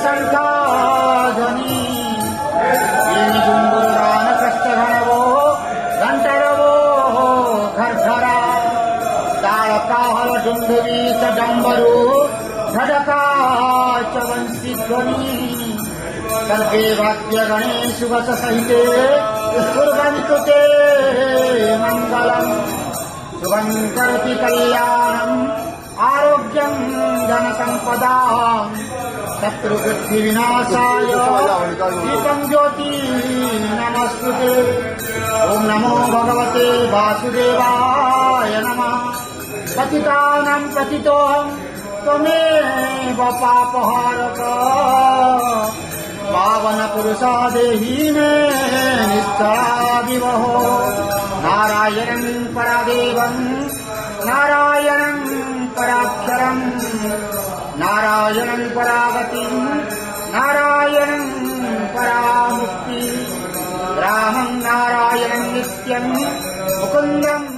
शङ्खाध्वनि कष्टघनवो घण्टरवो घर्घरा तालकाहल डुण्डवी च डम्बरू झडका च वंशीध्वनि सर्वे वाद्यगणे शुभस सहिते कुर्वन्तु ते मङ्गलम् शुभं करोति कल्याणम् आरोग्यं धनसम्पदाम् शत्रुबुद्धिविनाशाय दीपं ज्योति नमस्तुते। ओम नमो भगवते वासुदेवाय नमः। पतितानां पतितोऽहं त्वमेव पापहारक पावन पुरुषा देहि मे निश्चला विवहो। नारायणं परादेवं नारायणं पराक्षरं नारायणं परागतिं नारायणं परामुक्ति रामं नारायणं नित्यं मुकुन्दं